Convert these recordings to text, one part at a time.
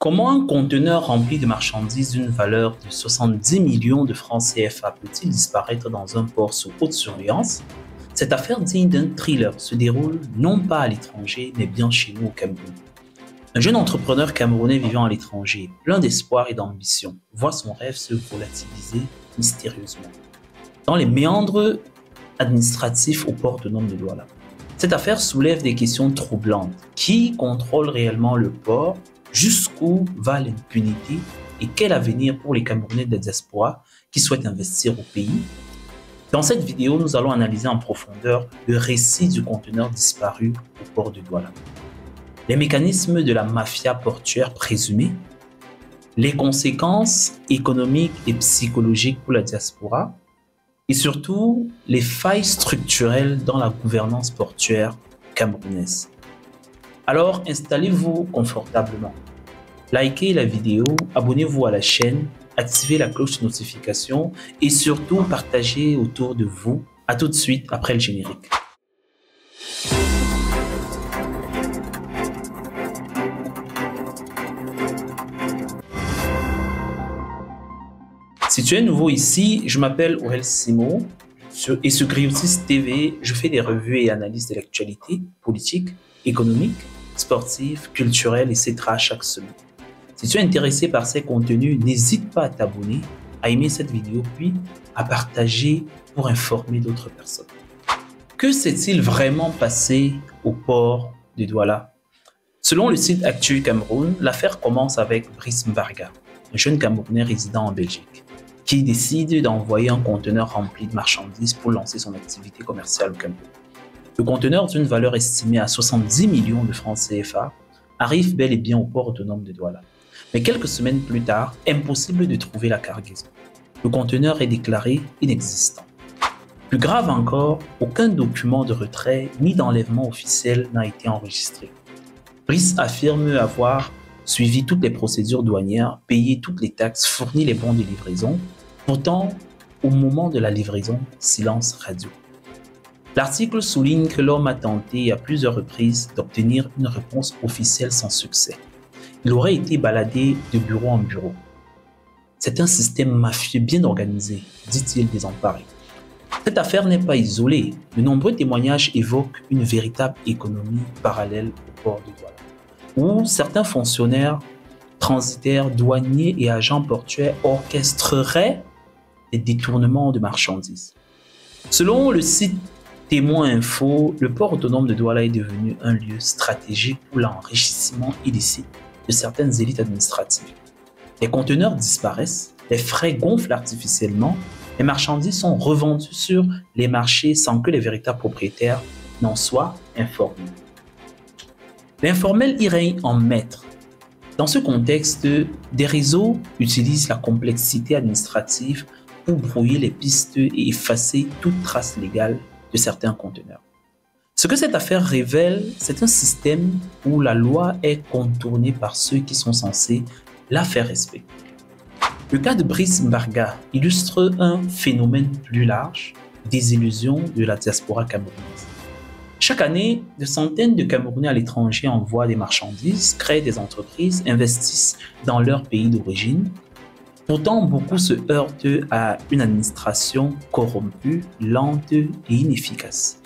Comment un conteneur rempli de marchandises d'une valeur de 70 millions de francs CFA peut-il disparaître dans un port sous haute surveillance? Cette affaire digne d'un thriller se déroule non pas à l'étranger, mais bien chez nous au Cameroun. Un jeune entrepreneur camerounais vivant à l'étranger, plein d'espoir et d'ambition, voit son rêve se volatiliser mystérieusement dans les méandres administratifs au port autonome de Douala. Cette affaire soulève des questions troublantes. Qui contrôle réellement le port? Jusqu'où va l'impunité? Et quel avenir pour les Camerounais de la diaspora qui souhaitent investir au pays? Dans cette vidéo, nous allons analyser en profondeur le récit du conteneur disparu au port de Douala, les mécanismes de la mafia portuaire présumée, les conséquences économiques et psychologiques pour la diaspora, et surtout les failles structurelles dans la gouvernance portuaire camerounaise. Alors installez-vous confortablement, likez la vidéo, abonnez-vous à la chaîne, activez la cloche de notification et surtout partagez autour de vous. À tout de suite après le générique. Si tu es nouveau ici, je m'appelle Aurel Simo et sur Griotis TV, je fais des revues et analyses de l'actualité politique, économique, sportive, culturelle, etc. chaque semaine. Si tu es intéressé par ces contenus, n'hésite pas à t'abonner, à aimer cette vidéo, puis à partager pour informer d'autres personnes. Que s'est-il vraiment passé au port de Douala? Selon le site Actu Cameroun, l'affaire commence avec Brice Mbarga, un jeune Camerounais résidant en Belgique, qui décide d'envoyer un conteneur rempli de marchandises pour lancer son activité commerciale au Cameroun. Le conteneur d'une valeur estimée à 70 millions de francs CFA arrive bel et bien au port autonome de Douala. Mais quelques semaines plus tard, impossible de trouver la cargaison. Le conteneur est déclaré inexistant. Plus grave encore, aucun document de retrait ni d'enlèvement officiel n'a été enregistré. Brice affirme avoir suivi toutes les procédures douanières, payé toutes les taxes, fourni les bons de livraison. Pourtant, au moment de la livraison, silence radio. L'article souligne que l'homme a tenté à plusieurs reprises d'obtenir une réponse officielle sans succès. Il aurait été baladé de bureau en bureau. C'est un système mafieux bien organisé, dit-il désemparé. Cette affaire n'est pas isolée. De nombreux témoignages évoquent une véritable économie parallèle au port de Douala, où certains fonctionnaires, transitaires, douaniers et agents portuaires orchestreraient des détournements de marchandises. Selon le site Témoin Info, le port autonome de Douala est devenu un lieu stratégique pour l'enrichissement illicite de certaines élites administratives. Les conteneurs disparaissent, les frais gonflent artificiellement, les marchandises sont revendues sur les marchés sans que les véritables propriétaires n'en soient informés. L'informel y règne en maître. Dans ce contexte, des réseaux utilisent la complexité administrative pour brouiller les pistes et effacer toute trace légale de certains conteneurs. Ce que cette affaire révèle, c'est un système où la loi est contournée par ceux qui sont censés la faire respecter. Le cas de Brice Mbarga illustre un phénomène plus large, désillusion de la diaspora camerounaise. Chaque année, des centaines de Camerounais à l'étranger envoient des marchandises, créent des entreprises, investissent dans leur pays d'origine. Pourtant, beaucoup se heurtent à une administration corrompue, lente et inefficace.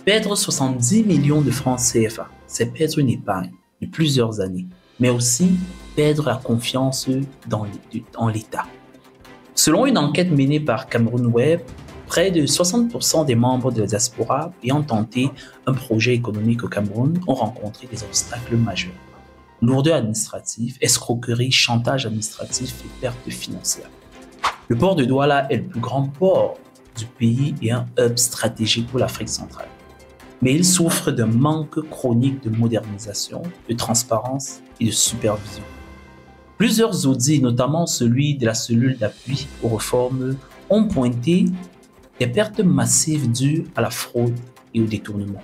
Perdre 70 millions de francs CFA, c'est perdre une épargne de plusieurs années, mais aussi perdre la confiance en l'État. Selon une enquête menée par Cameroun Web, près de 60% des membres de la diaspora ayant tenté un projet économique au Cameroun ont rencontré des obstacles majeurs. Lourdeur administrative, escroquerie, chantage administratif et pertes financières. Le port de Douala est le plus grand port du pays et un hub stratégique pour l'Afrique centrale. Mais il souffre d'un manque chronique de modernisation, de transparence et de supervision. Plusieurs audits, notamment celui de la cellule d'appui aux réformes, ont pointé des pertes massives dues à la fraude et au détournement.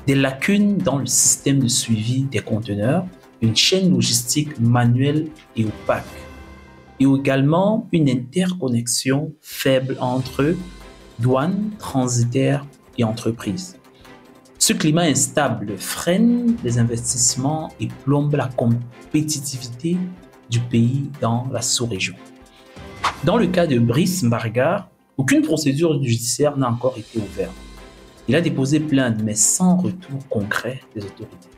Des lacunes dans le système de suivi des conteneurs, une chaîne logistique manuelle et opaque, et également une interconnexion faible entre douane, transitaire et entreprise. Ce Ce climat instable freine les investissements et plombe la compétitivité du pays dans la sous-région. Dans le cas de Brice Mbarga, aucune procédure judiciaire n'a encore été ouverte. Il a déposé plainte, mais sans retour concret des autorités.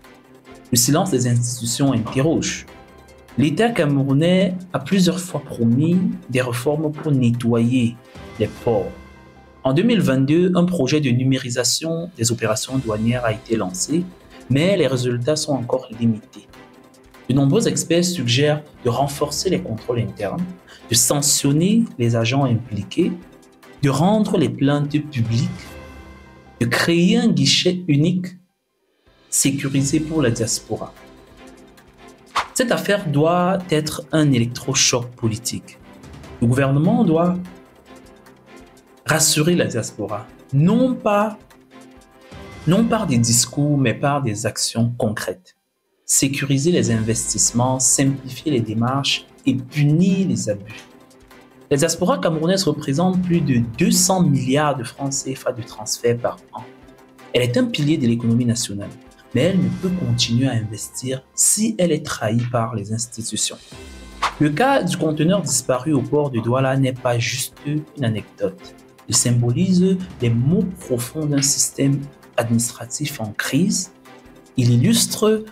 Le silence des institutions interroge. L'État camerounais a plusieurs fois promis des réformes pour nettoyer les ports. En 2022, un projet de numérisation des opérations douanières a été lancé, mais les résultats sont encore limités. De nombreux experts suggèrent de renforcer les contrôles internes, de sanctionner les agents impliqués, de rendre les plaintes publiques, de créer un guichet unique sécurisé pour la diaspora. Cette affaire doit être un électrochoc politique. Le gouvernement doit rassurer la diaspora, non par des discours, mais par des actions concrètes. Sécuriser les investissements, simplifier les démarches et punir les abus. La diaspora camerounaise représente plus de 200 milliards de francs CFA de transferts par an. Elle est un pilier de l'économie nationale, mais elle ne peut continuer à investir si elle est trahie par les institutions. Le cas du conteneur disparu au port de Douala n'est pas juste une anecdote. Il symbolise les maux profonds d'un système administratif en crise. Il illustre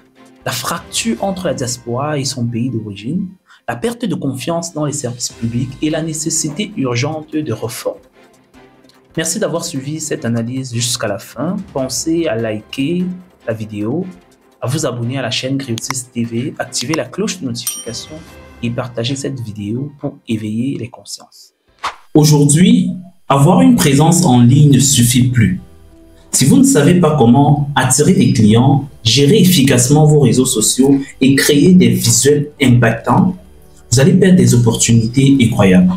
la fracture entre la diaspora et son pays d'origine, la perte de confiance dans les services publics et la nécessité urgente de réformes. Merci d'avoir suivi cette analyse jusqu'à la fin. Pensez à liker la vidéo, à vous abonner à la chaîne Griotis TV, activer la cloche de notification et partager cette vidéo pour éveiller les consciences. Aujourd'hui, avoir une présence en ligne ne suffit plus. Si vous ne savez pas comment attirer des clients, gérer efficacement vos réseaux sociaux et créer des visuels impactants, vous allez perdre des opportunités incroyables.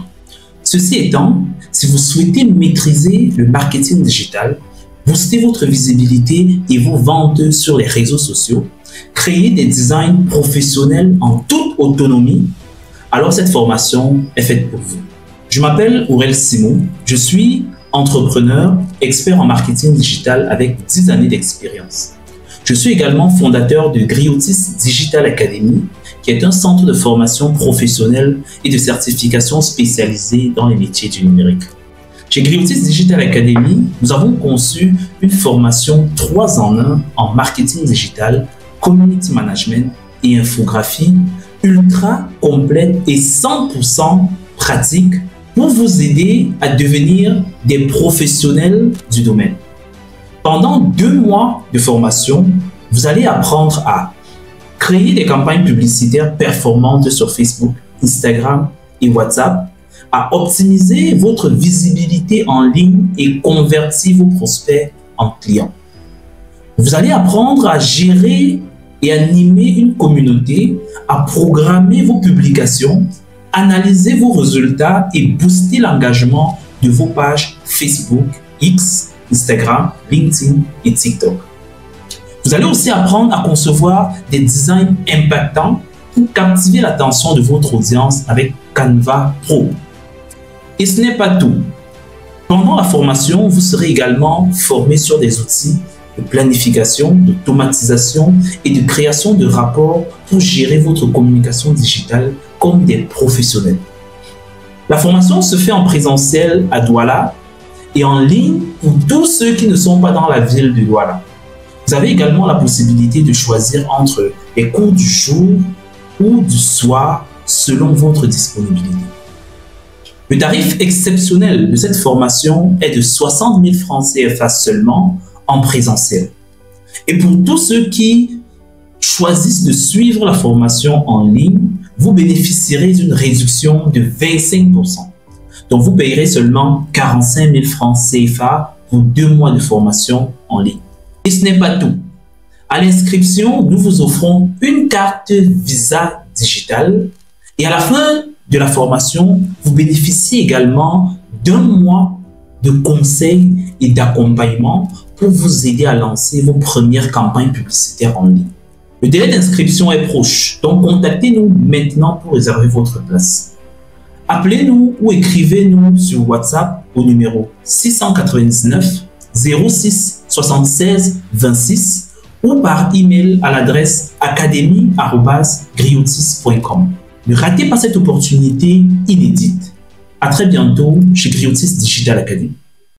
Ceci étant, si vous souhaitez maîtriser le marketing digital, booster votre visibilité et vos ventes sur les réseaux sociaux, créer des designs professionnels en toute autonomie, alors cette formation est faite pour vous. Je m'appelle Aurel Simon, je suis entrepreneur, expert en marketing digital avec 10 années d'expérience. Je suis également fondateur de Griotis Digital Academy, qui est un centre de formation professionnelle et de certification spécialisé dans les métiers du numérique. Chez Griotis Digital Academy, nous avons conçu une formation 3 en 1 en marketing digital, community management et infographie ultra complète et 100% pratique pour vous aider à devenir des professionnels du domaine. Pendant 2 mois de formation, vous allez apprendre à créer des campagnes publicitaires performantes sur Facebook, Instagram et WhatsApp, à optimiser votre visibilité en ligne et convertir vos prospects en clients. Vous allez apprendre à gérer et animer une communauté, à programmer vos publications, analyser vos résultats et booster l'engagement de vos pages Facebook, X, Instagram, LinkedIn et TikTok. Vous allez aussi apprendre à concevoir des designs impactants pour captiver l'attention de votre audience avec Canva Pro. Et ce n'est pas tout. Pendant la formation, vous serez également formé sur des outils de planification, d'automatisation et de création de rapports pour gérer votre communication digitale comme des professionnels. La formation se fait en présentiel à Douala et en ligne pour tous ceux qui ne sont pas dans la ville de Douala. Vous avez également la possibilité de choisir entre les cours du jour ou du soir selon votre disponibilité. Le tarif exceptionnel de cette formation est de 60 000 francs CFA seulement en présentiel. Et pour tous ceux qui choisissent de suivre la formation en ligne, vous bénéficierez d'une réduction de 25%. Donc vous payerez seulement 45 000 francs CFA pour 2 mois de formation en ligne. Et ce n'est pas tout. À l'inscription, nous vous offrons une carte Visa digitale et à la fin de la formation, vous bénéficiez également d'1 mois de conseils et d'accompagnement pour vous aider à lancer vos premières campagnes publicitaires en ligne. Le délai d'inscription est proche, donc contactez-nous maintenant pour réserver votre place. Appelez-nous ou écrivez-nous sur WhatsApp au numéro 699 06 76 26 ou par email à l'adresse academy@griotis.com. Ne ratez pas cette opportunité inédite. À très bientôt chez Griotis Digital Academy.